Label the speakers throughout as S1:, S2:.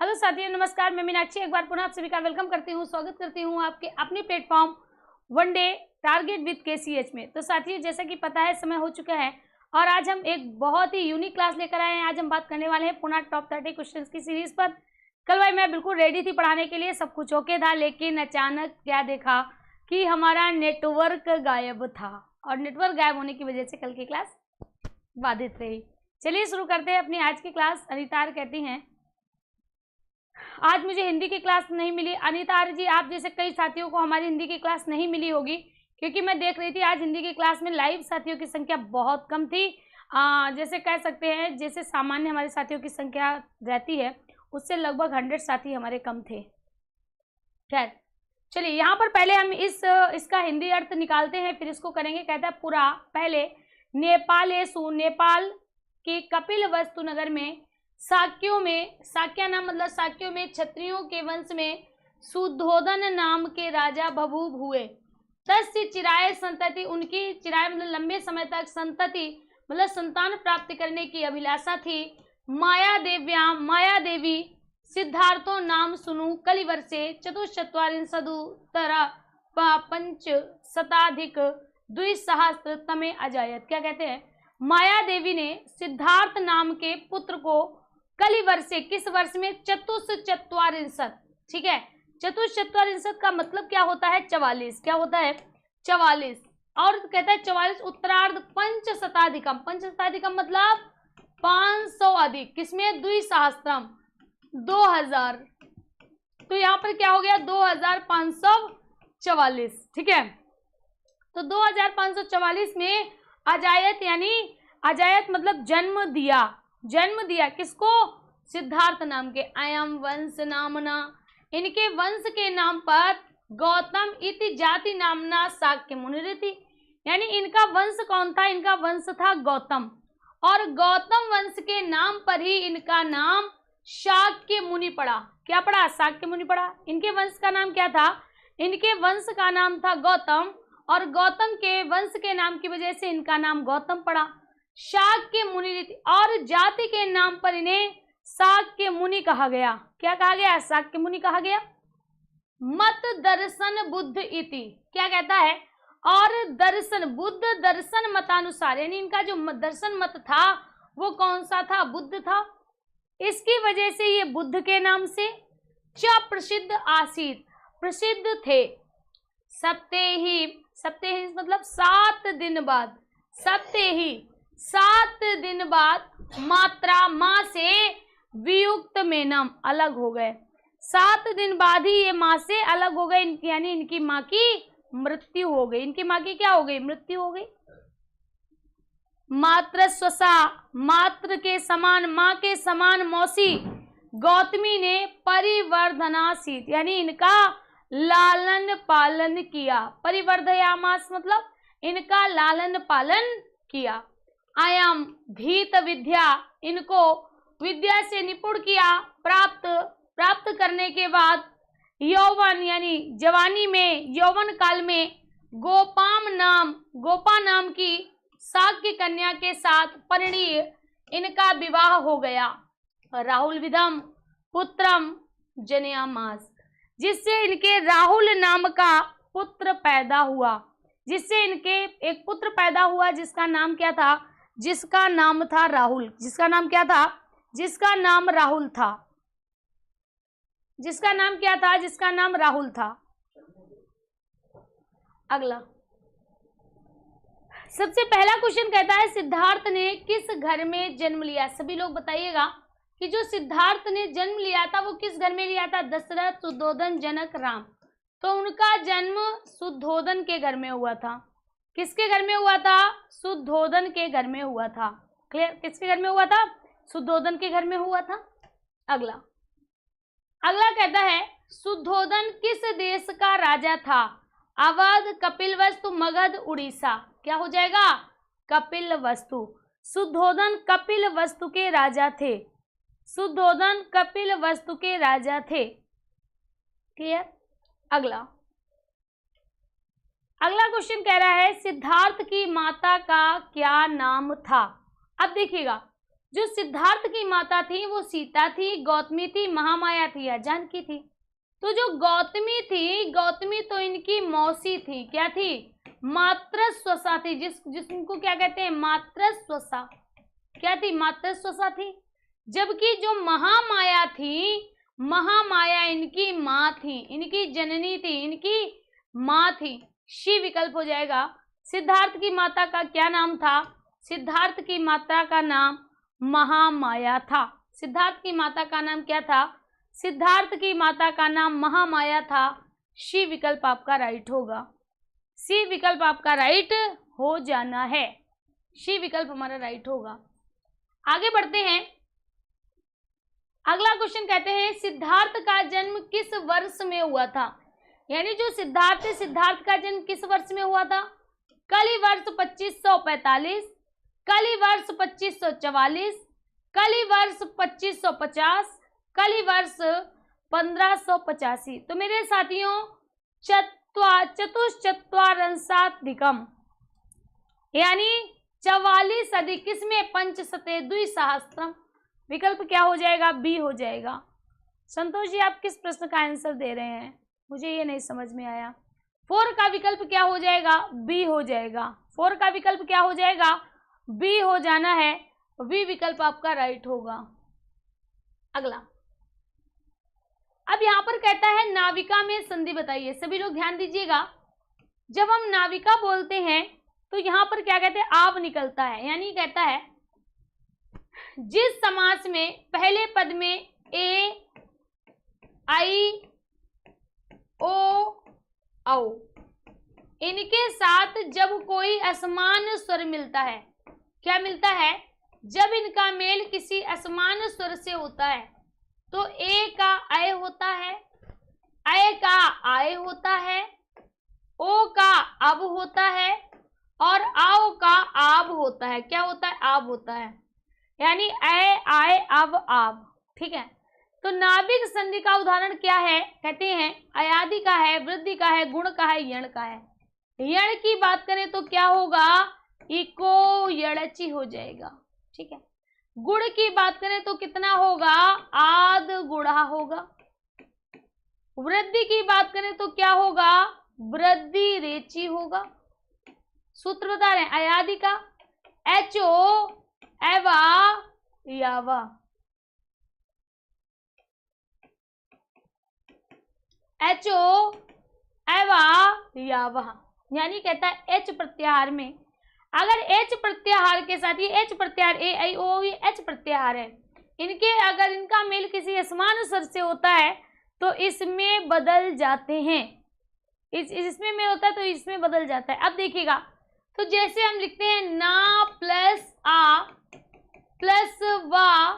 S1: Hello साथियों, नमस्कार। मैं मीनाक्षी एक बार पुनः आप सभी का वेलकम करती हूँ, स्वागत करती हूँ आपके अपने प्लेटफॉर्म वनडे टारगेट विद केसीएच में। तो साथियों, जैसा कि पता है समय हो चुका है और आज हम एक बहुत ही यूनिक क्लास लेकर आए हैं। आज हम बात करने वाले हैं पुनः टॉप 30 क्वेश्चंस की सीरीज पर। कल भाई मैं बिल्कुल रेडी थी पढ़ाने के लिए, सब कुछ ओके था, लेकिन अचानक क्या देखा कि हमारा नेटवर्क गायब था और नेटवर्क गायब होने की वजह से कल की क्लास बाधित रही। चलिए शुरू करते हैं अपनी आज की क्लास। अनिता कहती हैं आज मुझे हिंदी की क्लास नहीं मिली। अनिता जी, आप जैसे कई साथियों को हमारी हिंदी की क्लास नहीं मिली होगी, क्योंकि मैं देख रही थी आज हिंदी की क्लास में लाइव साथियों की संख्या बहुत कम थी। जैसे कह सकते हैं जैसे सामान्य हमारे साथियों की संख्या रहती है उससे लगभग 100 साथी हमारे कम थे। खैर चलिए, यहाँ पर पहले हम इसका हिंदी अर्थ निकालते हैं, फिर इसको करेंगे। कहता है पूरा पहले नेपालेसु, नेपाल के कपिलवस्तु नगर में शाक्यों में, शाक्य नाम मतलब शाक्यों में क्षत्रियों के वंश में सुधोधन नाम के राजा बभूव हुए। तस्य चिराय संतति, उनकी चिराय मतलब लंबे समय तक संतति मतलब संतान प्राप्त करने की अभिलाषा थी। माया देवी सिद्धार्थो नाम सुनु कलिवर्षे चतुश्चत्वारिंशदुत्तर पंचशताधिक द्विसहस्रतमे अजायत। क्या कहते हैं? माया देवी ने सिद्धार्थ नाम के पुत्र को कलिवर्षे, किस वर्ष में? चतुश्चत्वारिंशत। ठीक है, चतुश्चत्वारिंशत का मतलब क्या होता है? 44। क्या होता है? 44। और कहता है 44 उत्तरार्ध पंचशताधिकम, पंचशताधिकम मतलब 500 अधिक, किसमें? द्विसहस्त्रम 2000। तो यहाँ पर क्या हो गया? 2544। ठीक है, तो 2544 में अजायत, यानी अजायत मतलब जन्म दिया। जन्म दिया किसको? सिद्धार्थ नाम के। अयम वंश नामना, इनके वंश के नाम पर गौतम इति जाति नामना शाक्य मुनिरिति, यानी इनका वंश कौन था? इनका वंश था गौतम, और गौतम वंश के नाम पर ही इनका नाम शाक्य मुनि पड़ा। क्या पड़ा? शाक्य मुनि पड़ा। इनके वंश का नाम क्या था? इनके वंश का नाम था गौतम, और गौतम के वंश के नाम की वजह से इनका नाम गौतम पड़ा, शाक्य मुनि। और जाति के नाम पर इन्हें शाक्य मुनि कहा गया। क्या कहा गया? शाक्य मुनि कहा गया। मत दर्शन बुद्ध इति, क्या कहता है? और दर्शन, बुद्ध दर्शन मतानुसार, यानी इनका जो दर्शन मत था वो कौन सा था? बुद्ध था। इसकी वजह से ये बुद्ध के नाम से च प्रसिद्ध आसीत, प्रसिद्ध थे। सप्तेहि मतलब 7 दिन बाद, सप्तेहि 7 दिन बाद मात्रा, माँ से वियुक्त मेनम अलग हो गए। 7 दिन बाद ही ये माँ से अलग हो गए, यानी इनकी माँ की मृत्यु हो गई। इनकी माँ की क्या हो गई? मृत्यु हो गई। मात्र स्वसा, मात्र के समान, माँ के समान मौसी गौतमी ने परिवर्धनासीत, यानी इनका लालन पालन किया। परिवर्धयामास मतलब इनका लालन पालन किया। आयाम भीत विद्या, इनको विद्या से निपुण किया। प्राप्त करने के बाद यौवन, यानी जवानी में, यौवन काल में गोपा नाम की शाक्य कन्या के साथ परिणीय इनका विवाह हो गया। राहुल विधम पुत्रम जनयामास, जिससे इनके राहुल नाम का पुत्र पैदा हुआ, जिससे इनके एक पुत्र पैदा हुआ जिसका नाम क्या था? जिसका नाम था राहुल। जिसका नाम क्या था? जिसका नाम राहुल था। जिसका नाम क्या था? जिसका नाम राहुल था। अगला सबसे पहला क्वेश्चन कहता है सिद्धार्थ ने किस घर में जन्म लिया? सभी लोग बताइएगा कि जो सिद्धार्थ ने जन्म लिया था वो किस घर में लिया था? दशरथ, सुद्धोधन, जनक, राम। तो उनका जन्म सुद्धोधन के घर में हुआ था। किसके घर में हुआ था? सुद्धोधन के घर में हुआ था। क्लियर? किसके घर में हुआ था? सुद्धोधन के घर में हुआ था। अगला कहता है सुद्धोधन किस देश का राजा था? अवध, कपिलवस्तु, मगध, उड़ीसा। क्या हो जाएगा? कपिलवस्तु। सुद्धोधन कपिलवस्तु के राजा थे। सुद्धोधन कपिलवस्तु के राजा थे। क्लियर? अगला क्वेश्चन कह रहा है सिद्धार्थ की माता का क्या नाम था? अब देखिएगा, जो सिद्धार्थ की माता थी वो सीता थी, गौतमी थी, महामाया थी या जानकी थी? तो जो गौतमी थी, गौतमी तो इनकी मौसी थी। क्या थी? मातृस्वसा थी। जिनको क्या कहते हैं? मातृस्वसा। क्या थी? मातृस्वसा थी। जबकि जो महामाया थी, महामाया इनकी माँ थी, इनकी जननी थी, इनकी माँ थी। शी विकल्प हो जाएगा। सिद्धार्थ की माता का क्या नाम था? सिद्धार्थ की माता का नाम महामाया था। सिद्धार्थ की माता का नाम क्या था? सिद्धार्थ की माता का नाम महामाया था। शी विकल्प आपका राइट होगा। सी विकल्प आपका राइट हो जाना है। शी विकल्प हमारा राइट होगा। आगे बढ़ते हैं। अगला क्वेश्चन कहते हैं सिद्धार्थ का जन्म किस वर्ष में हुआ था? यानी जो सिद्धार्थ है, सिद्धार्थ का जन्म किस वर्ष में हुआ था? कली वर्ष 2545, कली वर्ष 2544, कली वर्ष 2550, कली वर्ष 1585। तो मेरे साथियों चतुश्चत्वारिंशदिकम यानी 44 अधिक किसमें? पंचशते द्विसहस्त्रम। विकल्प क्या हो जाएगा? बी हो जाएगा। संतोष जी आप किस प्रश्न का आंसर दे रहे हैं? मुझे ये नहीं समझ में आया। 4 का विकल्प क्या हो जाएगा? बी हो जाएगा। 4 का विकल्प क्या हो जाएगा? बी हो जाना है। बी विकल्प आपका राइट होगा। अगला, अब यहाँ पर कहता है नाविका में संधि बताइए। सभी लोग ध्यान दीजिएगा। जब हम नाविका बोलते हैं तो यहाँ पर क्या कहते हैं? आब निकलता है। यानी कहता है जिस समास में पहले पद में ए, आई, ओ, औ इनके साथ जब कोई असमान स्वर मिलता है, क्या मिलता है? जब इनका मेल किसी असमान स्वर से होता है तो ए का अय होता है, अय का आय होता है, ओ का अब होता है और आओ का आब होता है। क्या होता है? आब होता है। यानी अय, आय, अब, आब। ठीक है। तो नाविक संधि का उदाहरण क्या है? कहते हैं अयादि का है, वृद्धि का है, गुण का है, यण का है। यण की बात करें तो क्या होगा? इको यणचि हो जाएगा। ठीक है। गुण की बात करें तो कितना होगा? आद गुड़ा होगा। वृद्धि की बात करें तो क्या होगा? वृद्धि रेची होगा। सूत्र बता रहे हैं अयादि का एचो, एवा, यावा। एचो, एवा, यावा। यानी कहता है एच प्रत्याहार में अगर एच प्रत्याहार के साथ ये एच प्रत्याहार ए, आई, ओ ये एच प्रत्याहार है, इनके अगर इनका मेल किसी असमान स्वर से होता है तो इसमें बदल जाते हैं। इसमें मेल होता है तो इसमें बदल जाता है। अब देखिएगा, तो जैसे हम लिखते हैं ना प्लस आ प्लस वा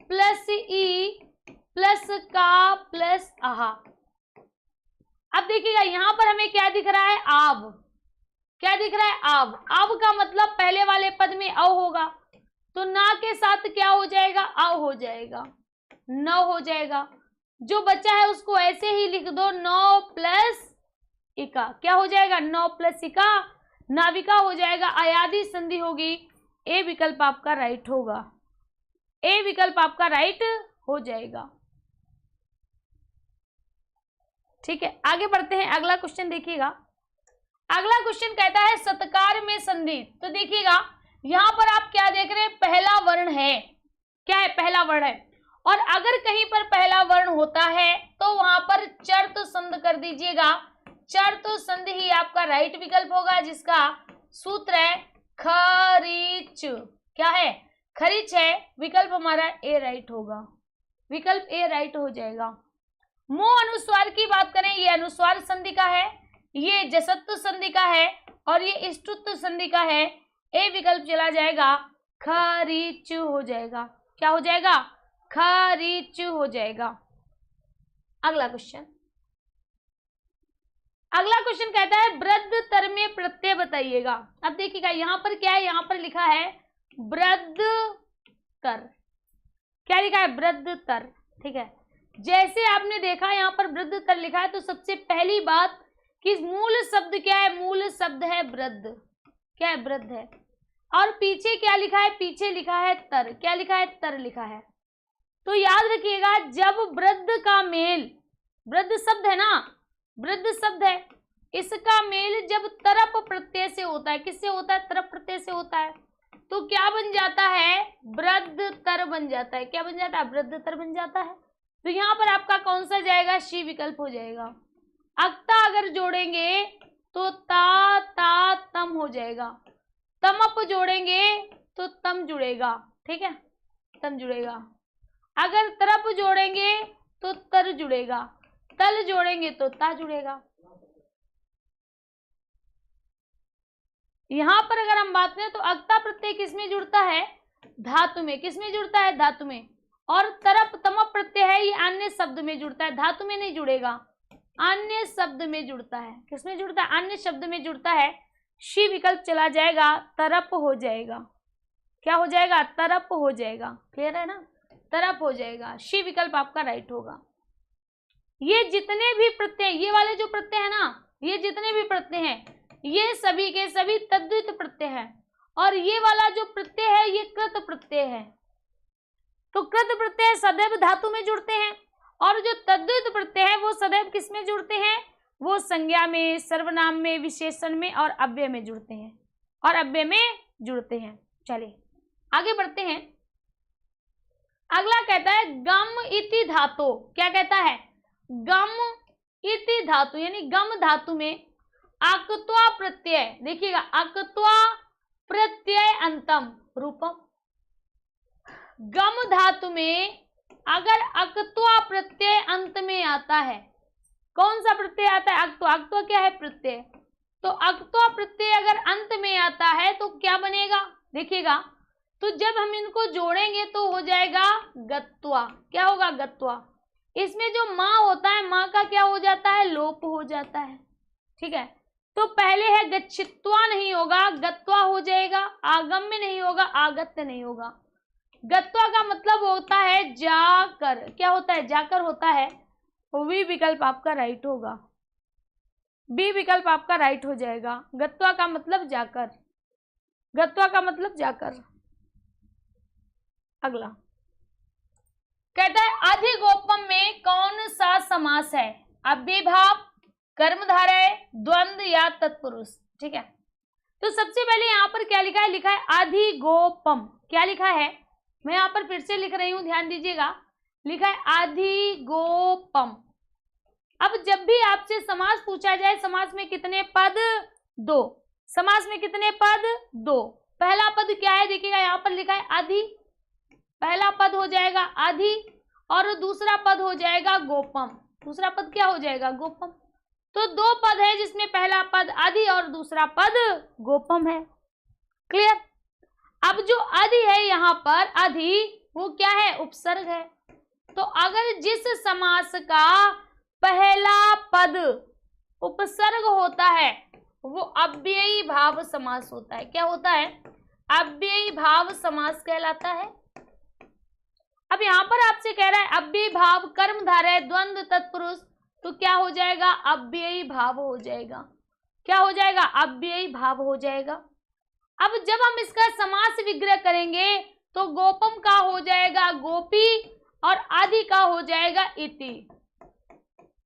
S1: प्लस ई प्लस का प्लस आहा। अब देखिएगा यहाँ पर हमें क्या दिख रहा है? आब। क्या दिख रहा है? आब। आब का मतलब पहले वाले पद में अ होगा तो ना के साथ क्या हो जाएगा? अ हो जाएगा, न हो जाएगा। जो बच्चा है उसको ऐसे ही लिख दो, 9 प्लस इका। क्या हो जाएगा? 9 प्लस इका नाविका हो जाएगा। अयादि संधि होगी। ए विकल्प आपका राइट होगा। ए विकल्प आपका राइट हो जाएगा। ठीक है, आगे बढ़ते हैं। अगला क्वेश्चन देखिएगा। अगला क्वेश्चन कहता है सत्कार में संधि। तो देखिएगा यहां पर आप क्या देख रहे हैं? पहला वर्ण है। क्या है? पहला वर्ण है। और अगर कहीं पर पहला वर्ण होता है तो वहां पर चर्त संध कर दीजिएगा। चर्त संधि ही आपका राइट विकल्प होगा, जिसका सूत्र है खरीच। क्या है? खरीच है। विकल्प हमारा ए राइट होगा। विकल्प ए राइट हो जाएगा। मुंह अनुस्वार की बात करें, ये अनुस्वार संधि का है, ये जसत्व संधि का है और ये इष्टुत्व संधि का है। ए विकल्प चला जाएगा, खरीच हो जाएगा। क्या हो जाएगा? खरीच हो जाएगा। अगला क्वेश्चन। अगला क्वेश्चन कहता है वृद्ध तर में प्रत्यय बताइएगा। अब देखिएगा यहाँ पर क्या है? यहाँ पर लिखा है वृद्ध तर। क्या लिखा है? वृद्ध तर। ठीक है, जैसे आपने देखा यहाँ पर वृद्ध तर लिखा है तो सबसे पहली बात कि मूल शब्द क्या है? मूल शब्द है वृद्ध। क्या है? वृद्ध है। और पीछे क्या लिखा है, पीछे लिखा है तर। क्या लिखा है, तर लिखा है। तो याद रखिएगा, जब वृद्ध का मेल, वृद्ध शब्द है ना, वृद्ध शब्द है, इसका मेल जब तरप प्रत्यय से होता है, किससे होता है, तरप प्रत्यय से होता है, तो क्या बन जाता है, वृद्ध तर बन जाता है। क्या बन जाता है, वृद्ध तर बन जाता है। तो यहाँ पर आपका कौन सा जाएगा, शी विकल्प हो जाएगा। अक्ता अगर जोड़ेंगे तो ता ता तम हो जाएगा। तमप जोड़ेंगे तो तम जुड़ेगा, ठीक है, तम जुड़ेगा। अगर तरप जोड़ेंगे तो तर जुड़ेगा, तल जोड़ेंगे तो ता जुड़ेगा। यहां पर अगर हम बात करें तो अक्ता प्रत्यय किसमें जुड़ता है, धातु में। किसमें जुड़ता है, धातु में। और तरप तमप प्रत्यय है, ये अन्य शब्द में जुड़ता है, धातु में नहीं जुड़ेगा, अन्य शब्द में जुड़ता है। किसमें जुड़ता है, अन्य शब्द में जुड़ता है। शी विकल्प चला जाएगा, तरप हो जाएगा। क्या हो जाएगा, तरप हो जाएगा। क्लियर है ना, तरप हो जाएगा। शी विकल्प आपका राइट होगा। ये जितने भी प्रत्यय, ये वाले जो प्रत्यय है ना, ये जितने भी प्रत्यय हैं, ये सभी के सभी तद्धित प्रत्यय है। और ये वाला जो प्रत्यय है ये कृत प्रत्यय है। तो कृत प्रत्यय सदैव धातु में जुड़ते हैं, और जो तद्धित प्रत्यय है वो सदैव किस में जुड़ते हैं, वो संज्ञा में, सर्वनाम में, विशेषण में और अव्यय में जुड़ते हैं, और अव्यय में जुड़ते हैं। चलिए आगे बढ़ते हैं। अगला कहता है गम इति धातु। क्या कहता है, गम इति धातु, यानी गम धातु में अक्त्वा प्रत्यय। देखिएगा, अक्त्वा प्रत्यय अंतम रूपम। गम धातु में अगर अक्त्वा प्रत्यय अंत में आता है, कौन सा प्रत्यय आता है, अक्त्वा। अक्त्वा क्या है, प्रत्यय। तो अक्त्वा प्रत्यय अगर अंत में आता है तो क्या बनेगा, देखिएगा, तो जब हम इनको जोड़ेंगे तो हो जाएगा गत्वा। क्या होगा, गत्वा। इसमें जो माँ होता है, माँ का क्या हो जाता है, लोप हो जाता है, ठीक है। तो पहले है गच्छित्वा नहीं होगा, गत्वा हो जाएगा। आगम्य नहीं होगा, आगत्य नहीं होगा। गत्वा का मतलब होता है जाकर। क्या होता है, जाकर होता है। वी विकल्प आपका राइट होगा, बी विकल्प आपका राइट हो जाएगा। गत्वा का मतलब जाकर, गत्वा का मतलब जाकर। अगला कहता है अधिगोपम में कौन सा समास है, अव्ययभाव, कर्मधारय, द्वंद्व या तत्पुरुष, ठीक है। तो सबसे पहले यहाँ पर क्या लिखा है, लिखा है अधिगोपम। क्या लिखा है, मैं यहाँ पर फिर से लिख रही हूं, ध्यान दीजिएगा, लिखा है अधिगोपम। अब जब भी आपसे समास पूछा जाए, समास में कितने पद, दो। समास में कितने पद, दो। पहला पद क्या है, देखिएगा यहाँ पर लिखा है अधि, पहला पद हो जाएगा अधि, और दूसरा पद हो जाएगा गोपम। दूसरा पद क्या हो जाएगा, गोपम। तो दो पद है जिसमें पहला पद अधि और दूसरा पद गोपम है। क्लियर। अब जो अधि है यहाँ पर, अधि वो क्या है, उपसर्ग है। तो अगर जिस समास का पहला पद उपसर्ग होता है वो अव्ययी भाव समास होता है। क्या होता है, अव्ययी भाव समास कहलाता है। अब यहाँ पर आपसे कह रहा है अव्ययी भाव, कर्मधारय, द्वंद्व, तत्पुरुष, तो क्या हो जाएगा, अव्ययी भाव हो जाएगा। क्या हो जाएगा, अव्ययी भाव हो जाएगा। अब जब हम इसका समास विग्रह करेंगे तो गोपम का हो जाएगा गोपी, और आदि का हो जाएगा इति।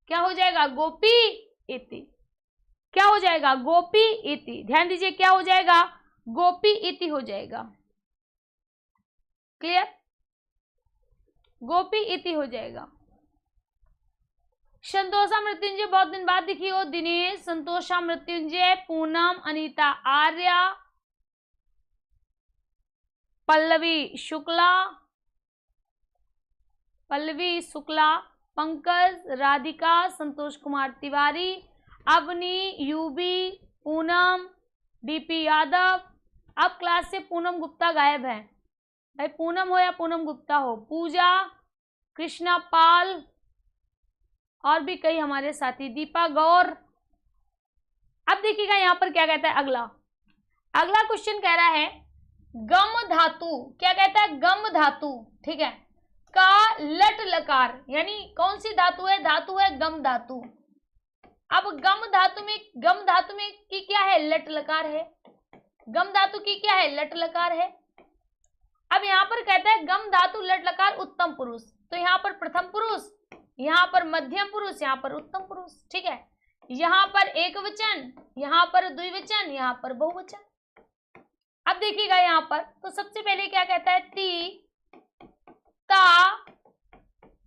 S1: क्या हो जाएगा, गोपी इति। क्या हो जाएगा, गोपी इति। ध्यान दीजिए, क्या हो जाएगा, गोपी इति हो जाएगा। क्लियर, गोपी इति हो जाएगा। संतोषा मृत्युंजय बहुत दिन बाद दिखी हो, दिनेश, संतोषा मृत्युंजय, पूनम, अनीता आर्या, पल्लवी शुक्ला, पंकज, राधिका, संतोष कुमार तिवारी, अवनी, यूबी, पूनम, डीपी यादव। अब क्लास से पूनम गुप्ता गायब है, भाई पूनम हो या पूनम गुप्ता हो, पूजा, कृष्णा पाल, और भी कई हमारे साथी, दीपा गौर। अब देखिएगा यहाँ पर क्या कहता है, अगला क्वेश्चन कह रहा है गम धातु। क्या कहता है, गम धातु, ठीक है, का लट लकार, यानी कौन सी धातु है, धातु है गम धातु। अब गम धातु में की क्या है, लट लकार है। गम धातु की क्या है, लट लकार है। अब यहाँ पर कहता है गम धातु लट लकार उत्तम पुरुष, तो यहाँ पर प्रथम पुरुष, यहाँ पर मध्यम पुरुष, यहाँ पर उत्तम पुरुष, ठीक है। यहाँ पर एक वचन, यहाँ पर द्विवचन, यहाँ पर बहुवचन। अब देखिएगा यहाँ पर, तो सबसे पहले क्या कहता है, ती ता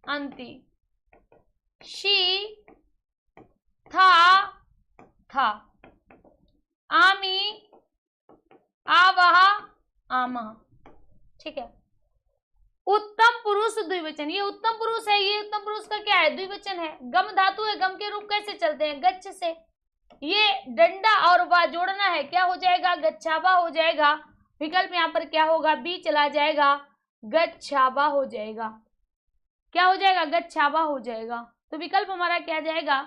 S1: अंति, शी था, आमी आवह आमह, ठीक है। उत्तम पुरुष द्विवचन, ये उत्तम पुरुष है, ये उत्तम पुरुष का क्या है, द्विवचन है। गम धातु है, गम के रूप कैसे चलते हैं, गच्छ से। ये डंडा और वा जोड़ना है, क्या हो जाएगा, गच्छावा हो जाएगा। विकल्प यहाँ पर क्या होगा, बी चला जाएगा, गच्छावा हो जाएगा। क्या हो जाएगा, गच्छावा हो जाएगा। तो विकल्प हमारा क्या जाएगा,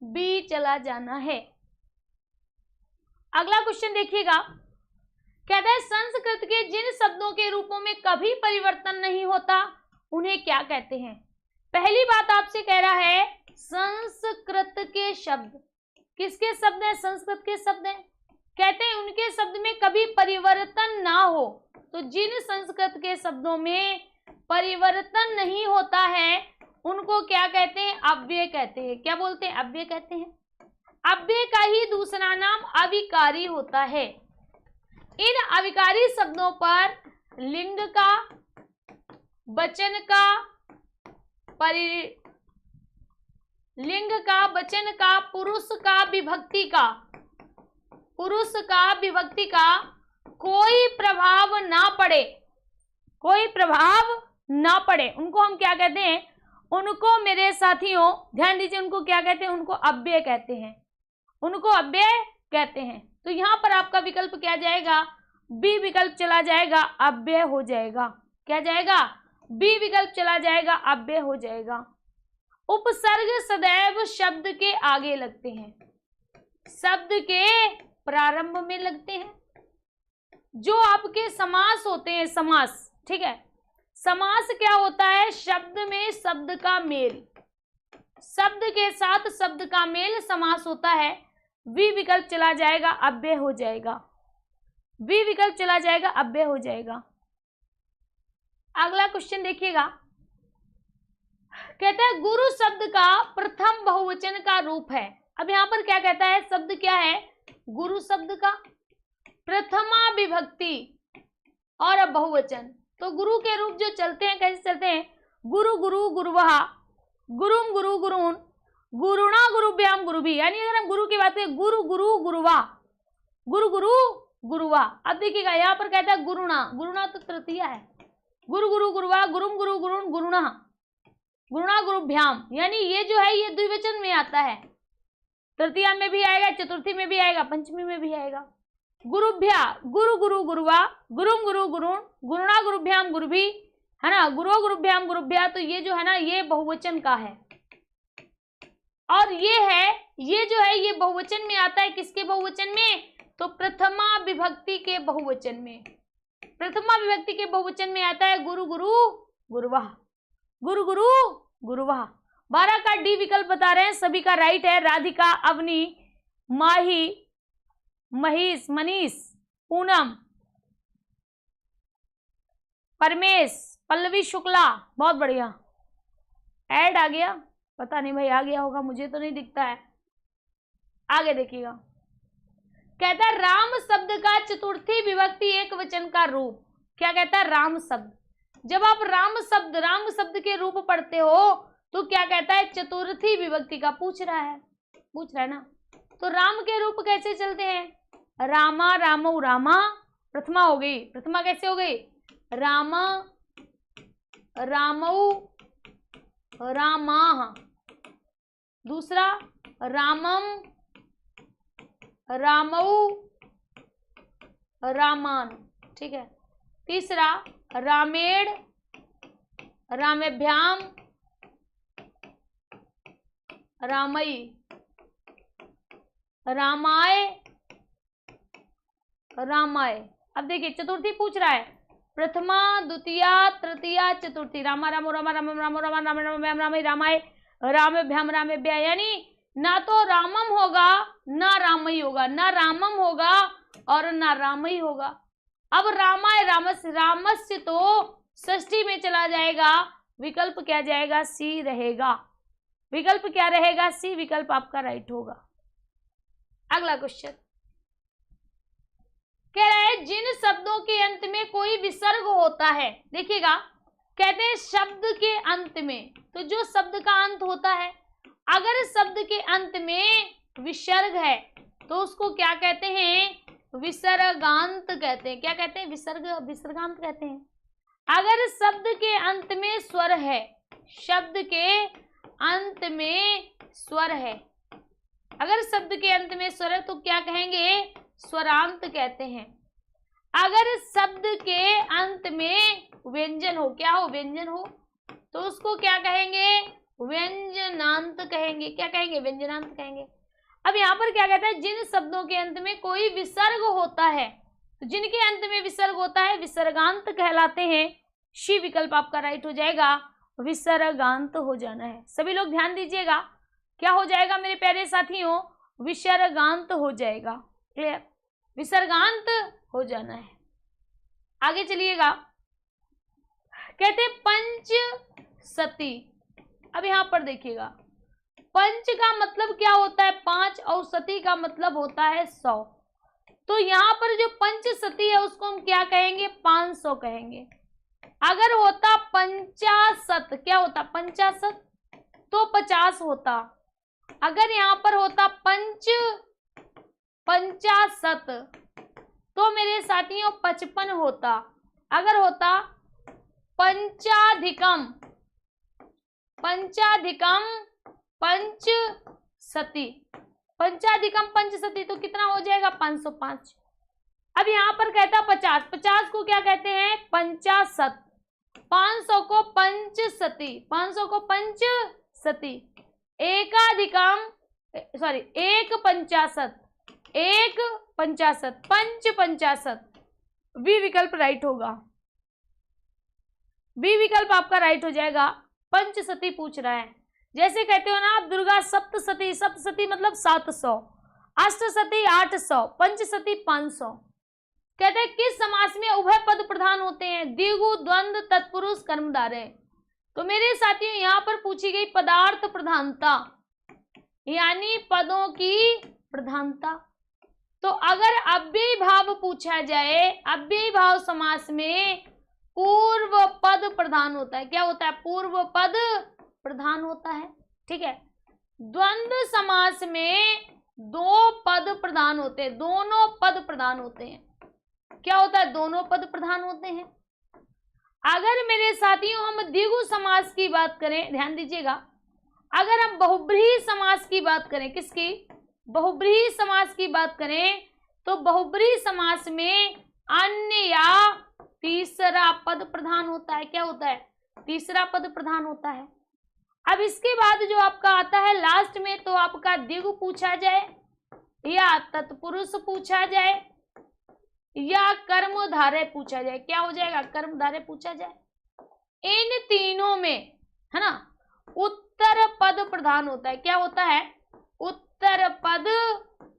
S1: बी चला जाना है। अगला क्वेश्चन देखिएगा, कहता है संस्कृत के जिन शब्दों के रूपों में कभी परिवर्तन नहीं होता उन्हें क्या कहते हैं। पहली बात आपसे कह रहा है संस्कृत के शब्द, किसके शब्द हैं, संस्कृत के शब्द हैं। कहते हैं उनके शब्द में कभी परिवर्तन ना हो, तो जिन संस्कृत के शब्दों में परिवर्तन नहीं होता है उनको क्या कहते हैं, अव्यय कहते हैं। क्या बोलते हैं, अव्यय कहते हैं। अव्यय का ही दूसरा नाम अविकारी होता है। इन अविकारी शब्दों पर लिंग का, वचन का, लिंग का, वचन का, पुरुष का, विभक्ति का, पुरुष का, विभक्ति का कोई प्रभाव ना पड़े, कोई प्रभाव ना पड़े, उनको हम क्या कहते हैं, उनको मेरे साथियों ध्यान दीजिए, उनको क्या कहते हैं, उनको अव्यय कहते हैं, उनको अव्यय कहते हैं। तो यहाँ पर आपका विकल्प क्या जाएगा, बी विकल्प चला जाएगा, अव्यय हो जाएगा। क्या जाएगा, बी विकल्प चला जाएगा, अव्यय हो जाएगा। उपसर्ग सदैव शब्द के आगे लगते हैं, शब्द के प्रारंभ में लगते हैं। जो आपके समास होते हैं, समास, ठीक है, समास क्या होता है, शब्द में शब्द का मेल, शब्द के साथ शब्द का मेल समास होता है। वी विकल्प चला जाएगा, अव्यय हो जाएगा। वी विकल्प चला जाएगा, अव्यय हो जाएगा। अगला क्वेश्चन देखिएगा, कहता है गुरु शब्द का प्रथम बहुवचन का रूप है। अब यहाँ पर क्या कहता है, शब्द क्या है, गुरु शब्द का प्रथमा विभक्ति और बहुवचन। तो गुरु के रूप जो चलते हैं कैसे चलते हैं, गुरु गुरु गुरुवहा, गुरुम गुरु गुरुन, गुरुणा गुरुभ्याम गुरुभी। यानी अगर हम गुरु की बात करें, गुरु गुरु गुरुवा, गुरु गुरु गुरुवा। अब देखिएगा यहाँ पर कहता है गुरुणा, गुरुणा तो तृतीया है, गुरु गुरु गुरुवा, गुरुम गुरु गुरुन, गुरुणा, गुरुणा गुरुभ्याम। यानी ये जो है ये द्विवचन में आता है, तृतीया में भी आएगा, चतुर्थी में भी आएगा, पंचमी में भी आएगा। गुरुभ्या, गुरु गुरु गुरुवा, गुरुम गुरु गुरुन, गुरुणा गुरुभ्याम गुरुभी, है ना, गुरु गुरुभ्याम गुरुभ्या। तो ये जो है ना ये बहुवचन का है, और ये है, ये जो है ये बहुवचन में आता है। किसके बहुवचन में, तो प्रथमा विभक्ति के बहुवचन में, प्रथमा विभक्ति के बहुवचन में आता है गुरु गुरु गुरुवाह, गुरु गुरु गुरुवाह। 12 का डी विकल्प बता रहे हैं, सभी का राइट है। राधिका, अवनी, माही, महेश, मनीष, पूनम, परमेश, पल्लवी शुक्ला, बहुत बढ़िया। ऐड आ गया, पता नहीं भाई आ गया होगा, मुझे तो नहीं दिखता है। आगे देखिएगा, कहता है राम शब्द का चतुर्थी विभक्ति एक वचन का रूप। क्या कहता है, राम शब्द, जब आप राम शब्द के रूप पढ़ते हो तो क्या कहता है, चतुर्थी विभक्ति का पूछ रहा है ना। तो राम के रूप कैसे चलते हैं, रामा, रामौ, रामा, प्रथमा हो गई, प्रथमा कैसे हो गई, रामा, रामौ, रामाः, दूसरा रामम, रामौ, रामान, ठीक है। तीसरा रामेण, रामेभ्याम, रामई, रामाय, रामाय। अब देखिए चतुर्थी पूछ रहा है, प्रथमा, द्वितीया, तृतीया, चतुर्थी, रामा रामो रामा राम रामो रामा राम राम राम राम रामाय, रामेभ्याम रामेभ्या। यानी ना तो रामम होगा ना रामई होगा, ना रामम होगा और ना राम ही होगा। अब रामाय रामस्य, रामस्य तो षष्ठी में चला जाएगा, विकल्प क्या जाएगा, सी रहेगा। विकल्प क्या रहेगा, सी विकल्प आपका राइट होगा। अगला क्वेश्चन कह रहा है जिन शब्दों के अंत में कोई विसर्ग होता है, देखिएगा कहते हैं शब्द के अंत में, तो जो शब्द का अंत होता है, अगर शब्द के अंत में विसर्ग है तो उसको क्या कहते हैं, विसर्गांत कहते हैं। क्या कहते हैं, विसर्गांत कहते हैं। अगर शब्द के अंत में स्वर है, शब्द के अंत में स्वर है, अगर शब्द के अंत में स्वर है तो क्या कहेंगे, स्वरांत कहते हैं। अगर शब्द के अंत में व्यंजन हो, क्या हो, व्यंजन हो, तो उसको क्या कहेंगे, व्यंजनांत कहेंगे। क्या कहेंगे, व्यंजनांत कहेंगे। अब यहाँ पर क्या कहता है, जिन शब्दों के अंत में कोई विसर्ग होता है, तो जिनके अंत में विसर्ग होता है विसर्गांत कहलाते हैं। शी विकल्प आपका राइट हो जाएगा, विसर्गांत हो जाना है। सभी लोग ध्यान दीजिएगा, क्या हो जाएगा मेरे प्यारे साथियों, विसर्गांत हो जाएगा। क्लियर, विसर्गांत हो जाना है। आगे चलिएगा, कहते पंच सती। अब यहां पर देखिएगा, पंच का मतलब क्या होता है, 5, और सती का मतलब होता है 100। तो यहाँ पर जो पंच सती है उसको हम क्या कहेंगे, 500 कहेंगे। अगर होता पंचाशत, क्या होता, पंचाशत, तो 50 होता। अगर यहाँ पर होता पंचाशत तो मेरे साथियों 55 होता। अगर होता पंचाधिकम पंचसती, पंचाधिकम पंचसती तो कितना हो जाएगा, 505। अब यहाँ पर कहता 50 को क्या कहते हैं, पंचाशत, 500 को पंचसती, 500 को पंचसती, एक पंचाशत, पंचाशत। बी विकल्प राइट होगा, बी विकल्प आपका राइट हो जाएगा। पंचसती पूछ रहा है, जैसे कहते हो ना आप दुर्गा सप्तसती, सप्तसती मतलब 700, अष्टसती 800, पंचसती 500। कहते हैं किस समास में उभय पद प्रधान होते हैं, द्विगु, द्वंद्व, तत्पुरुष, कर्मधारय। तो मेरे साथियों यहाँ पर पूछी गई पदार्थ प्रधानता, यानी पदों की प्रधानता। तो अगर अव्ययी भाव पूछा जाए, अव्ययी भाव समास में पूर्व पद प्रधान होता है। क्या होता है, पूर्व पद प्रधान होता है। ठीक है, द्वंद्व समास में 2 पद प्रधान होते हैं, दोनों पद प्रधान होते हैं। क्या होता है, दोनों पद प्रधान होते हैं। अगर मेरे साथियों हम द्विगु समास की बात करें, ध्यान दीजिएगा, अगर हम बहुब्रीहि समास की बात करें, किसकी, बहुब्रीहि समास की बात करें, तो बहुब्रीहि समास में अन्य या तीसरा पद प्रधान होता है। क्या होता है, तीसरा पद प्रधान होता है। अब इसके बाद जो आपका आता है लास्ट में, तो आपका द्विगु पूछा जाए या तत्पुरुष पूछा जाए या कर्मधारय पूछा जाए, क्या हो जाएगा, कर्मधारय पूछा जाए। इन तीनों में है ना उत्तर पद प्रधान होता है। क्या होता है, उत्तर पद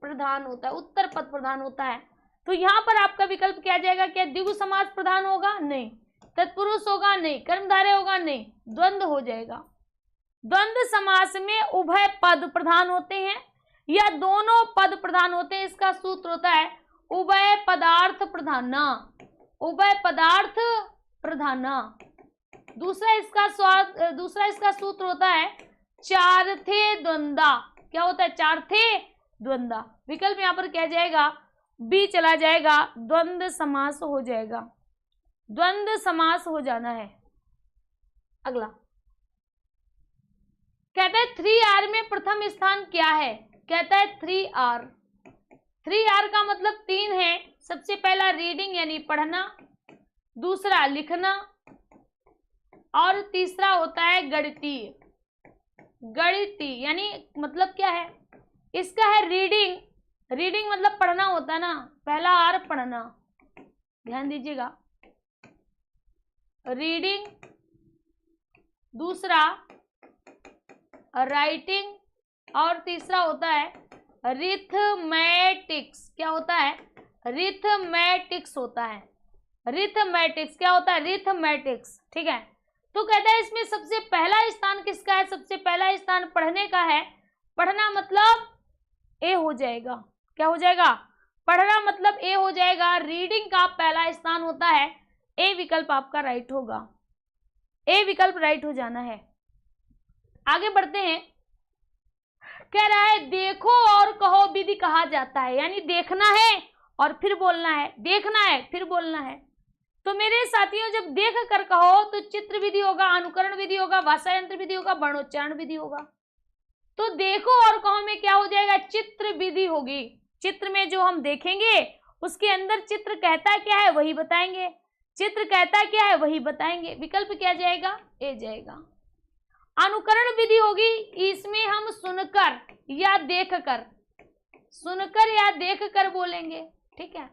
S1: प्रधान होता है, उत्तर पद प्रधान होता है। तो यहाँ पर आपका विकल्प क्या जाएगा, क्या द्विगु समास प्रधान होगा, नहीं, तत्पुरुष होगा, नहीं, कर्मधारय होगा, नहीं, द्वंद्व हो जाएगा। द्वंद्व समास में उभय पद प्रधान होते हैं या दोनों पद प्रधान होते हैं। इसका सूत्र होता है उभय पदार्थ प्रधाना, उभय पदार्थ प्रधाना। दूसरा इसका सूत्र होता है चार्थे द्वंद्वा। क्या होता है, चार्थे द्वंद्वा। विकल्प यहाँ पर क्या जाएगा, बी चला जाएगा, द्वंद्व समास हो जाएगा, द्वंद्व समास हो जाना है। अगला कहता है 3R में प्रथम स्थान क्या है, कहता है 3R। 3R का मतलब 3 है। सबसे पहला रीडिंग यानी पढ़ना, दूसरा लिखना, और तीसरा होता है गणितीय। गणितीय यानी मतलब क्या है, इसका है रीडिंग, रीडिंग मतलब पढ़ना होता है ना, पहला आर पढ़ना, ध्यान दीजिएगा, रीडिंग, दूसरा राइटिंग, और तीसरा होता है रिथमेटिक्स। क्या होता है, रिथमेटिक्स होता है। रिथमेटिक्स क्या होता है? रिथमेटिक्स, ठीक है। तो कहता है इसमें सबसे पहला स्थान किसका है? सबसे पहला स्थान पढ़ने का है। पढ़ना मतलब ए हो जाएगा। क्या हो जाएगा? पढ़ना मतलब ए हो जाएगा। रीडिंग का पहला स्थान होता है। ए विकल्प आपका राइट होगा। ए विकल्प राइट हो जाना है। आगे बढ़ते हैं। कह रहा है देखो और कहो विधि कहा जाता है, यानी देखना है और फिर बोलना है, देखना है फिर बोलना है। तो मेरे साथियों जब देख कर कहो तो चित्र विधि होगा, अनुकरण विधि होगा, भाषा यंत्र विधि होगा, वर्णोच्चारण विधि होगा। तो देखो और कहो में क्या हो जाएगा? चित्र विधि होगी। चित्र में जो हम देखेंगे उसके अंदर चित्र कहता क्या है वही बताएंगे, चित्र कहता क्या है वही बताएंगे। विकल्प क्या जाएगा? ए जाएगा। अनुकरण विधि होगी, इसमें हम सुनकर या देखकर, सुनकर या देखकर बोलेंगे, ठीक है।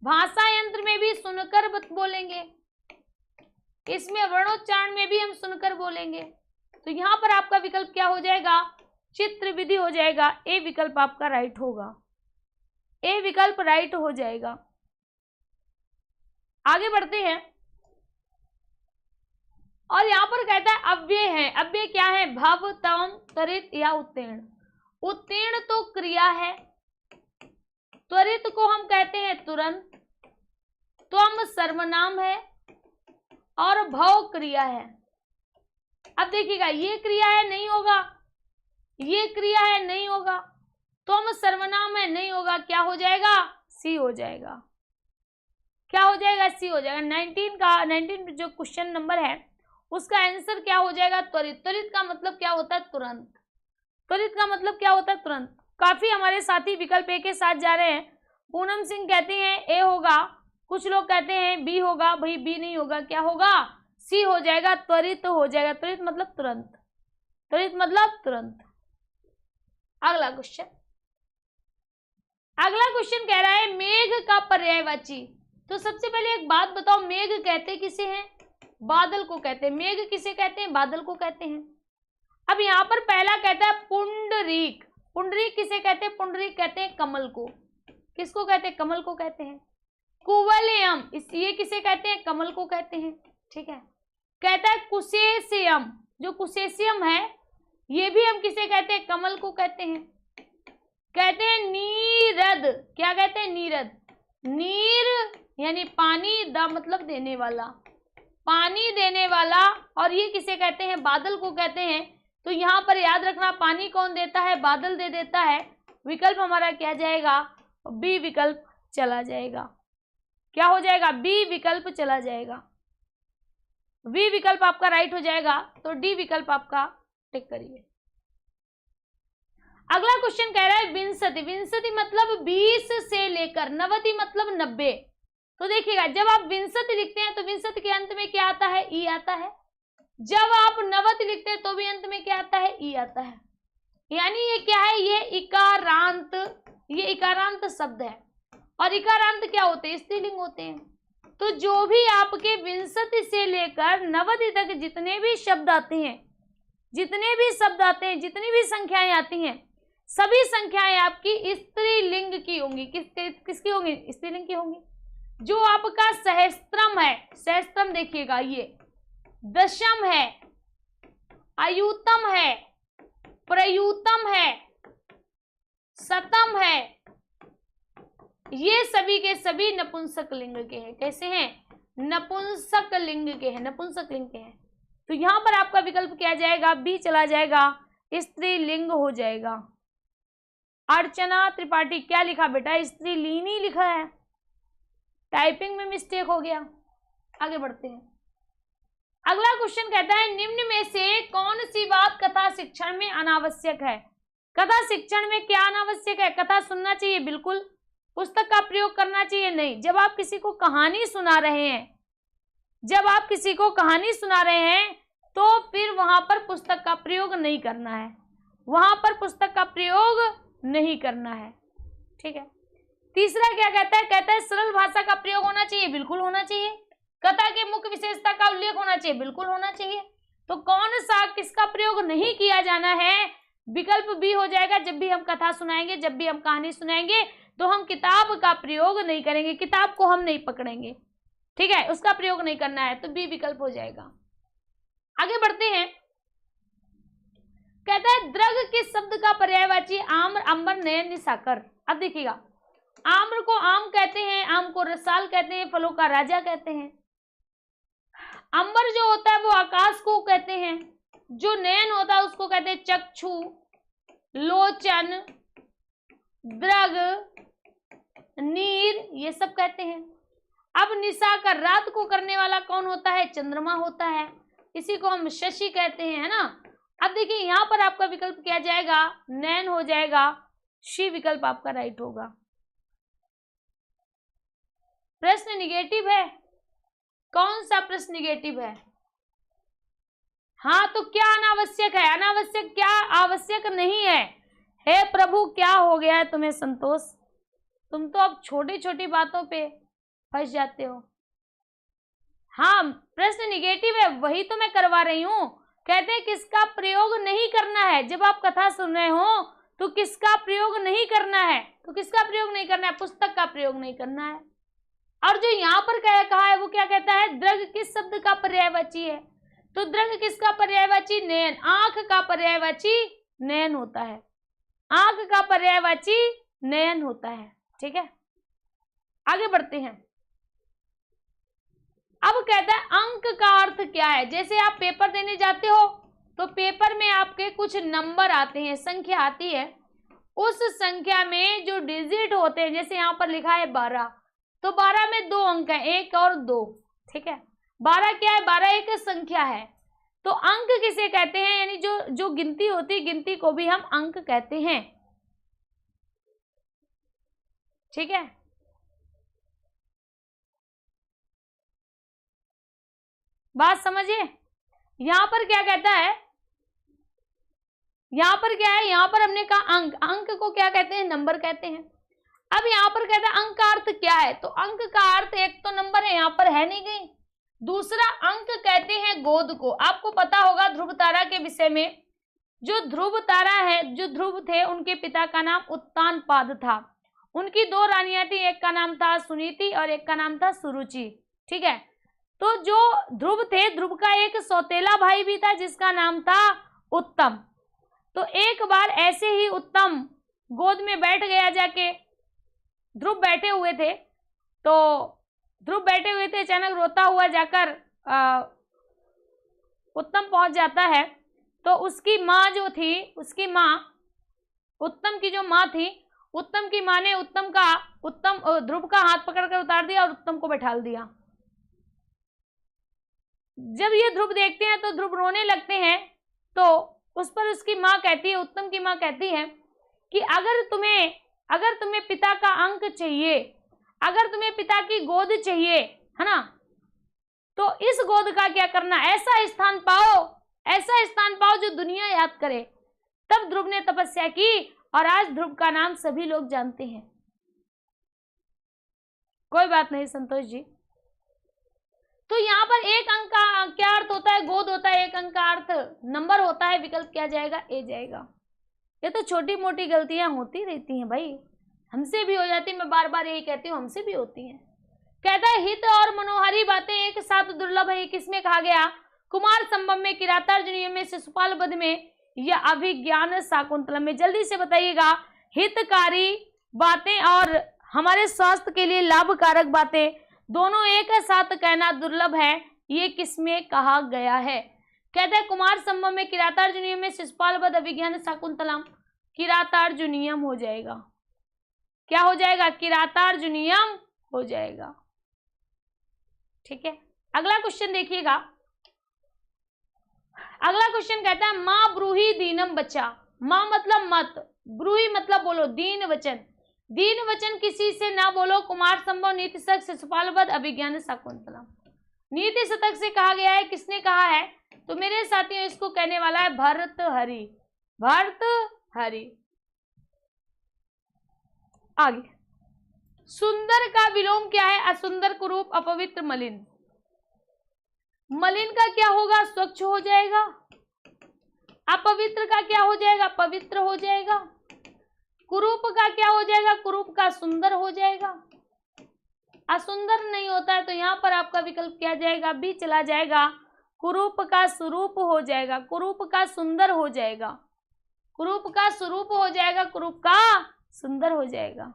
S1: भाषा यंत्र में भी सुनकर बोलेंगे, इसमें वर्णोच्चारण में भी हम सुनकर बोलेंगे। तो यहां पर आपका विकल्प क्या हो जाएगा? चित्र विधि हो जाएगा। ए विकल्प आपका राइट होगा। ए विकल्प राइट हो जाएगा। आगे बढ़ते हैं और यहां पर कहता है अव्यय है। अव्यय क्या है? भव, तम, त्वरित या उत्तीर्ण। उत्तीर्ण तो क्रिया है, त्वरित को हम कहते हैं तुरंत, त्वम सर्वनाम है और भव क्रिया है। अब देखिएगा ये क्रिया है नहीं होगा, ये क्रिया है नहीं होगा, त्वम सर्वनाम है नहीं होगा। क्या हो जाएगा? सी हो जाएगा। क्या हो जाएगा? सी हो जाएगा। 19 जो क्वेश्चन नंबर है उसका आंसर क्या हो जाएगा? त्वरित। त्वरित का मतलब क्या होता है? तुरंत। त्वरित का मतलब क्या होता है? तुरंत। काफी हमारे साथी विकल्प ए के साथ जा रहे हैं। पूनम सिंह कहती हैं ए होगा, कुछ लोग कहते हैं बी होगा। भाई बी नहीं होगा, क्या होगा? सी हो जाएगा, त्वरित हो जाएगा। त्वरित मतलब तुरंत, त्वरित मतलब तुरंत। अगला क्वेश्चन, अगला क्वेश्चन कह रहा है मेघ का पर्यायवाची। तो सबसे पहले एक बात बताओ, मेघ कहते किसे हैं? बादल को कहते हैं। मेघ किसे कहते हैं? बादल को कहते हैं। अब यहाँ पर पहला कहता है पुंडरीक। पुंडरीक किसे कहते हैं? पुंडरीक कहते हैं कमल को। किसको कहते हैं? कमल को कहते हैं। कुवलयम, ये किसे कहते हैं? कमल को कहते हैं, ठीक है। कहता है कुशेशियम, जो कुशेशियम है ये भी हम किसे कहते हैं? कमल को कहते हैं। कहते हैं नीरद, क्या कहते हैं? नीरद। नीर यानी पानी, द मतलब देने वाला, पानी देने वाला। और ये किसे कहते हैं? बादल को कहते हैं। तो यहाँ पर याद रखना पानी कौन देता है? बादल दे देता है। विकल्प हमारा क्या जाएगा? बी विकल्प चला जाएगा। क्या हो जाएगा? बी विकल्प चला जाएगा। बी विकल्प आपका राइट हो जाएगा। तो डी विकल्प आपका टिक करिए। अगला क्वेश्चन कह रहा है विंशति। विंशति मतलब 20 से लेकर, 90 मतलब 90। तो देखिएगा जब आप विंशति लिखते हैं तो विंशति के अंत में क्या आता है? ई आता है। जब आप 90 लिखते हैं तो भी अंत में क्या आता है? ई आता है। यानी ये क्या है? ये इकारांत, ये इकारांत शब्द है। और इकारांत क्या होते हैं? स्त्रीलिंग होते हैं। तो जो भी आपके विंशति से लेकर 90 तक जितने भी शब्द आते हैं, जितने भी शब्द आते हैं, जितनी भी संख्याएं आती हैं, सभी संख्याएं आपकी स्त्रीलिंग की होंगी। किसकी होंगी? स्त्रीलिंग की होंगी। जो आपका सहस्त्रम है, सहस्त्रम देखिएगा ये दशम है, अयुतम है, प्रयुतम है, शतम है, ये सभी के सभी नपुंसक लिंग के हैं। कैसे हैं? नपुंसक लिंग के हैं, नपुंसक लिंग के हैं। तो यहां पर आपका विकल्प क्या जाएगा? बी चला जाएगा, स्त्रीलिंग हो जाएगा। अर्चना त्रिपाठी क्या लिखा बेटा? स्त्रीलिंगी लिखा है, टाइपिंग में मिस्टेक हो गया। आगे बढ़ते हैं। अगला क्वेश्चन कहता है निम्न में से कौन सी बात कथा शिक्षण में अनावश्यक है? कथा शिक्षण में क्या अनावश्यक है? कथा सुनना चाहिए बिल्कुल, पुस्तक का प्रयोग करना चाहिए नहीं। जब आप किसी को कहानी सुना रहे हैं, जब आप किसी को कहानी सुना रहे हैं तो फिर वहां पर पुस्तक का प्रयोग नहीं करना है, वहां पर पुस्तक का प्रयोग नहीं करना है, ठीक है। तीसरा क्या कहता है? कहता है सरल भाषा का प्रयोग होना चाहिए, बिल्कुल होना चाहिए। कथा के मुख्य विशेषता का उल्लेख होना चाहिए, बिल्कुल होना चाहिए। तो कौन सा किसका प्रयोग नहीं किया जाना है? विकल्प बी हो जाएगा। जब भी हम कथा सुनाएंगे, जब भी हम कहानी सुनाएंगे, तो हम किताब का प्रयोग नहीं करेंगे, किताब को हम नहीं पकड़ेंगे, ठीक है, उसका प्रयोग नहीं करना है, तो बी विकल्प हो जाएगा। आगे बढ़ते हैं, कहता है द्रग किस शब्द का पर्यायवाची आम्र, अंबर, नयन, निशाकर। अब देखिएगा, आम्र को आम कहते हैं, आम को रसाल कहते हैं, फलों का राजा कहते हैं। अंबर जो होता है वो आकाश को कहते हैं, जो नयन होता है उसको कहते हैं चक्षु, लोचन, द्रग, नीर, ये सब कहते हैं। अब निशाकर, रात को करने वाला कौन होता है? चंद्रमा होता है, इसी को हम शशि कहते हैं, है ना। अब देखिए यहां पर आपका विकल्प क्या जाएगा? नयन हो जाएगा, शी विकल्प आपका राइट होगा। प्रश्न निगेटिव है, कौन सा प्रश्न निगेटिव है? हाँ, तो क्या अनावश्यक है? अनावश्यक क्या आवश्यक नहीं है? हे प्रभु, क्या हो गया है तुम्हें संतोष? तुम तो अब छोटी छोटी बातों पे फंस जाते हो। हाँ, प्रश्न निगेटिव है, वही तो मैं करवा रही हूं। कहते हैं किसका प्रयोग नहीं करना है। जब आप कथा सुन रहे हो तो किसका प्रयोग नहीं करना है? तो किसका प्रयोग नहीं करना है? पुस्तक का प्रयोग नहीं करना है। और जो यहाँ पर कहा है वो क्या कहता है? द्रग किस शब्द का पर्यायवाची है? तो द्रग किसका पर्यायवाची? नयन। आंख का पर्यायवाची नयन होता है, आंख का पर्यायवाची नयन होता है, ठीक है। आगे बढ़ते हैं। अब कहता है अंक का अर्थ क्या है? जैसे आप पेपर देने जाते हो तो पेपर में आपके कुछ नंबर आते हैं, संख्या आती है, उस संख्या में जो डिजिट होते हैं, जैसे यहाँ पर लिखा है 12, तो 12 में 2 अंक है, 1 और 2, ठीक है। 12 क्या है? 12 एक संख्या है। तो अंक किसे कहते हैं? यानी जो गिनती होती है, गिनती को भी हम अंक कहते हैं, ठीक है। बात समझिए। यहां पर क्या कहता है? यहां पर क्या है? यहां पर हमने कहा अंक, अंक को क्या कहते हैं? नंबर कहते हैं। अब यहां पर कहता है अंक का अर्थ क्या है? तो अंक का अर्थ एक तो नंबर है, यहां पर है नहीं कहीं। दूसरा, अंक कहते हैं गोद को। आपको पता होगा ध्रुव तारा के विषय में, जो ध्रुव तारा है, जो ध्रुव थे, उनके पिता का नाम उत्तानपाद था। उनकी 2 रानियां थी, एक का नाम था सुनीति और एक का नाम था सुरुचि, ठीक है। तो जो ध्रुव थे, ध्रुव का एक सौतेला भाई भी था जिसका नाम था उत्तम। तो एक बार ऐसे ही उत्तम गोद में बैठ गया जाके, ध्रुव बैठे हुए थे, अचानक रोता हुआ जाकर उत्तम पहुंच जाता है। तो उसकी माँ जो थी, उसकी माँ, उत्तम की जो माँ थी, उत्तम की माँ ने ध्रुव का हाथ पकड़कर उतार दिया और उत्तम को बैठा दिया। जब ये ध्रुव देखते हैं तो ध्रुव रोने लगते हैं। तो उस पर उसकी माँ कहती है, उत्तम की माँ कहती है कि अगर तुम्हें पिता का अंक चाहिए, अगर तुम्हें पिता की गोद चाहिए, है ना, तो इस गोद का क्या करना? ऐसा स्थान पाओ जो दुनिया याद करे। तब ध्रुव ने तपस्या की और आज ध्रुव का नाम सभी लोग जानते हैं। कोई बात नहीं संतोष जी। तो यहाँ पर एक अंक का क्या अर्थ होता है? गोद होता है। एक अंक का अर्थ नंबर होता है। विकल्प क्या जाएगा? ए जाएगा। ये तो छोटी मोटी गलतियां होती रहती हैं भाई, हमसे भी हो जाती है। मैं बार बार यही कहती हूँ, हमसे भी होती हैं। कहता है हित और मनोहारी बातें एक साथ दुर्लभ है। किसमें कहा गया? कुमार संभव में, किरातार्जुनीय में, शिशुपाल वध में या अभिज्ञान शाकुंतलम में। जल्दी से बताइएगा। हितकारी बातें और हमारे स्वास्थ्य के लिए लाभकारक बातें दोनों एक साथ कहना दुर्लभ है, ये किसमें कहा गया है? कहता है कुमार संभव में, किरातार्जुनीयम में, शिशुपाल वध, अभिज्ञान शाकुंतलम। किरातार्जुनीयम हो जाएगा। क्या हो जाएगा? किरातार्जुनीयम हो जाएगा, ठीक है। अगला क्वेश्चन देखिएगा। अगला क्वेश्चन कहता है माँ ब्रूही दीनम बच्चा। माँ मतलब मत, ब्रूही मतलब बोलो, दीन वचन। दीन वचन किसी से ना बोलो। कुमार संभव, नीति शतक, शिशुपाल वध, अभिज्ञान शाकुंतलम। नीति शतक से कहा गया है। किसने कहा है? तो मेरे साथियों इसको कहने वाला है भर्तृहरि। भर्तृहरि। आगे, सुंदर का विलोम क्या है? असुंदर, कुरूप, अपवित्र, मलिन। मलिन का क्या होगा? स्वच्छ हो जाएगा। अपवित्र का क्या हो जाएगा? पवित्र हो जाएगा। कुरूप का क्या हो जाएगा? कुरूप का सुंदर हो जाएगा। असुंदर नहीं होता है तो यहाँ पर आपका विकल्प क्या जाएगा? बी चला जाएगा। कुरूप का स्वरूप हो जाएगा, कुरूप का सुंदर हो जाएगा, कुरूप का स्वरूप हो जाएगा, कुरूप का सुंदर हो जाएगा।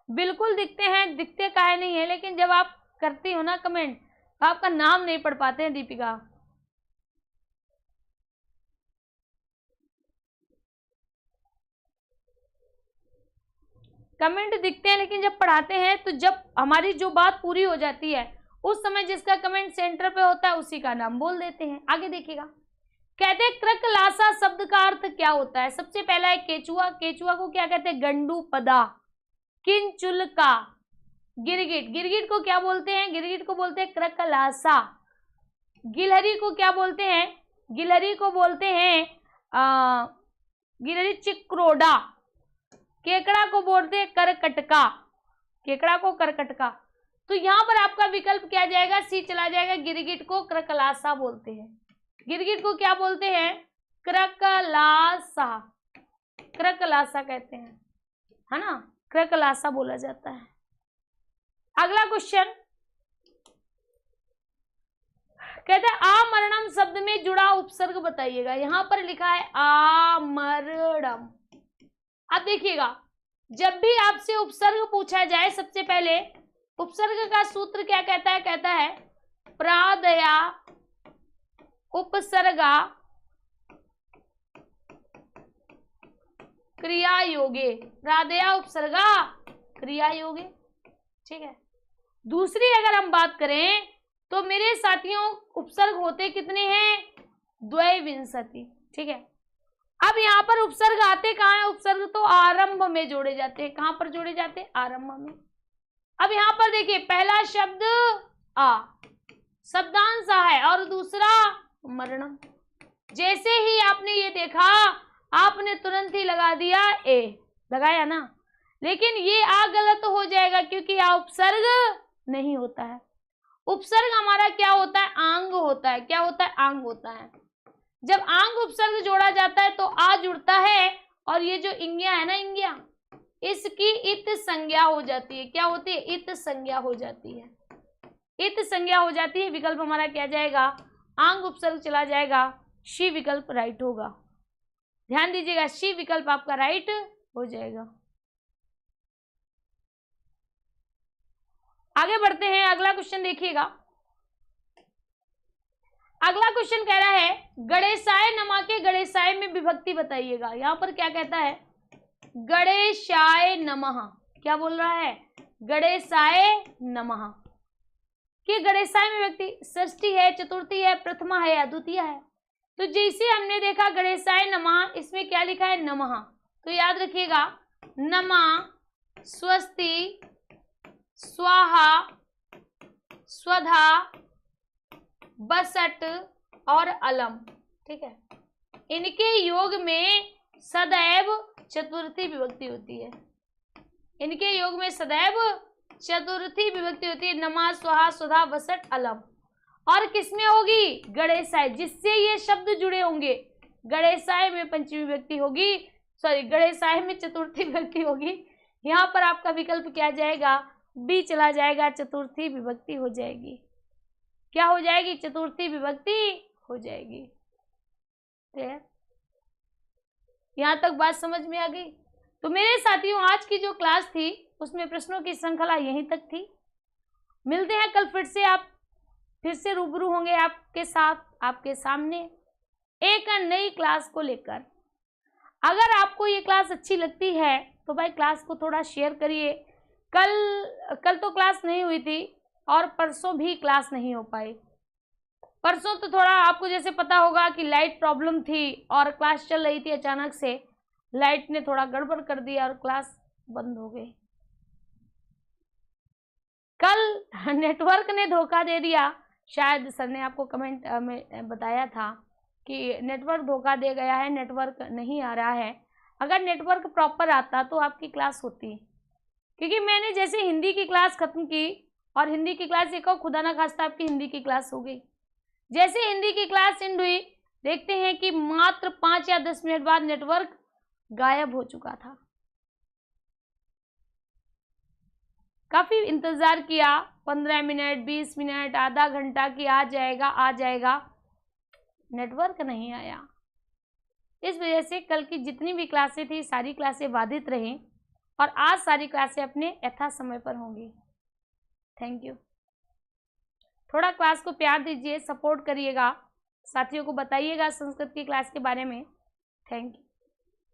S1: बिल्कुल दिखते हैं, दिखते काहे नहीं है, लेकिन जब आप करती हो ना कमेंट तो आपका नाम नहीं पढ़ पाते हैं दीपिका। कमेंट दिखते हैं लेकिन जब पढ़ाते हैं तो जब हमारी जो बात पूरी हो जाती है उस समय जिसका कमेंट सेंटर पे होता है उसी का नाम बोल देते हैं। आगे देखिएगा, कहते हैं क्रकलासा शब्द का अर्थ क्या होता है? सबसे पहला है केचुआ, केचुआ को क्या कहते हैं? गंडू पदा। किंचुलका, गिरगिट, गिरगिट को क्या बोलते हैं? गिरगिट को बोलते हैं क्रकलासा। गिलहरी को क्या बोलते हैं? गिलहरी को बोलते हैं गिलहरी चिक्रोडा। केकड़ा को बोलते हैं करकटका, केकड़ा को करकटका। तो यहाँ पर आपका विकल्प क्या जाएगा? सी चला जाएगा। गिरगिट को क्रकलासा बोलते हैं। गिरगिट को क्या बोलते हैं? क्रकलासा, क्रकलासा कहते हैं, है ना, क्रकलासा बोला जाता है। अगला क्वेश्चन कहते हैं आमरणम शब्द में जुड़ा उपसर्ग बताइएगा। यहां पर लिखा है आमरणम। अब देखिएगा, जब भी आपसे उपसर्ग पूछा जाए सबसे पहले उपसर्ग का सूत्र क्या कहता है? कहता है प्रादया उपसर्गा क्रिया योगे, प्रादया उपसर्गा क्रिया योगे। ठीक है। दूसरी अगर हम बात करें तो मेरे साथियों उपसर्ग होते कितने हैं? द्वयविंशति। ठीक है। अब यहाँ पर उपसर्ग आते कहाँ है? उपसर्ग तो आरंभ में जोड़े जाते हैं। कहाँ पर जोड़े जाते हैं? आरंभ में। अब यहाँ पर देखिए, पहला शब्द आ, शब्दांश आ है, और दूसरा मरणम। जैसे ही आपने ये देखा आपने तुरंत ही लगा दिया ए, लगाया ना, लेकिन ये आ गलत हो जाएगा क्योंकि यहाँ उपसर्ग नहीं होता है। उपसर्ग हमारा क्या होता है? आंग होता है। क्या होता है? आंग होता है। जब आंग उपसर्ग जोड़ा जाता है तो आ जुड़ता है, और ये जो इंगिया है ना, इंगिया, इसकी इत संज्ञा हो जाती है। क्या होती है? इत संज्ञा हो जाती है। इत संज्ञा हो जाती है। विकल्प हमारा क्या जाएगा? आंग उपसर्ग चला जाएगा। शी विकल्प राइट होगा। ध्यान दीजिएगा, शी विकल्प आपका राइट हो जाएगा। आगे बढ़ते हैं, अगला क्वेश्चन देखिएगा। अगला क्वेश्चन कह रहा है गणेशाय नमः के गणेशाय में विभक्ति बताइएगा। यहां पर क्या कहता है? गणेशाय नमः। क्या बोल रहा है? गणेशाय नमः। कि गणेशाय में विभक्ति षष्ठी है, चतुर्थी है, प्रथमा है या द्वितीय है? तो जैसे हमने देखा गणेशाय नमः, इसमें क्या लिखा है? नमः। तो याद रखिएगा, नमः, स्वस्ति, स्वाहा, स्वधा, बसट और अलम। ठीक है। इनके योग में सदैव चतुर्थी विभक्ति होती है। इनके योग में सदैव चतुर्थी विभक्ति होती है। नमः, स्वाहा, स्वधा, बसट, अलम। और किसमें होगी? गणेशाय, जिससे ये शब्द जुड़े होंगे। गणेशाय में पंचमी विभक्ति होगी, सॉरी, गणेशाय में चतुर्थी विभक्ति होगी। यहाँ पर आपका विकल्प क्या जाएगा? बी चला जाएगा। चतुर्थी विभक्ति हो जाएगी। क्या हो जाएगी? चतुर्थी विभक्ति हो जाएगी। ठीक, यहां तक बात समझ में आ गई? तो मेरे साथियों, आज की जो क्लास थी उसमें प्रश्नों की श्रृंखला यहीं तक थी। मिलते हैं कल फिर से रूबरू होंगे आपके साथ, आपके सामने एक नई क्लास को लेकर। अगर आपको ये क्लास अच्छी लगती है तो भाई क्लास को थोड़ा शेयर करिए। कल तो क्लास नहीं हुई थी और परसों भी क्लास नहीं हो पाई। परसों तो थोड़ा आपको जैसे पता होगा कि लाइट प्रॉब्लम थी और क्लास चल रही थी, अचानक से लाइट ने थोड़ा गड़बड़ कर दिया और क्लास बंद हो गई। कल नेटवर्क ने धोखा दे दिया, शायद सर ने आपको कमेंट में बताया था कि नेटवर्क धोखा दे गया है, नेटवर्क नहीं आ रहा है। अगर नेटवर्क प्रॉपर आता तो आपकी क्लास होती, क्योंकि मैंने जैसे हिंदी की क्लास खत्म की और हिंदी की क्लास एक और खुदा ना खास्ता आपकी हिंदी की क्लास हो गई। जैसे हिंदी की क्लास एंड हुई देखते हैं कि मात्र 5 या 10 मिनट बाद नेटवर्क गायब हो चुका था। काफी इंतजार किया, 15 मिनट, 20 मिनट, आधा घंटा कि आ जाएगा आ जाएगा, नेटवर्क नहीं आया। इस वजह से कल की जितनी भी क्लासें थी सारी क्लासें बाधित रहीं और आज सारी क्लासें अपने यथा समय पर होंगी। Thank you. थोड़ा क्लास को प्यार दीजिए, सपोर्ट करिएगा, साथियों को बताइएगा संस्कृत की क्लास के बारे में। Thank you.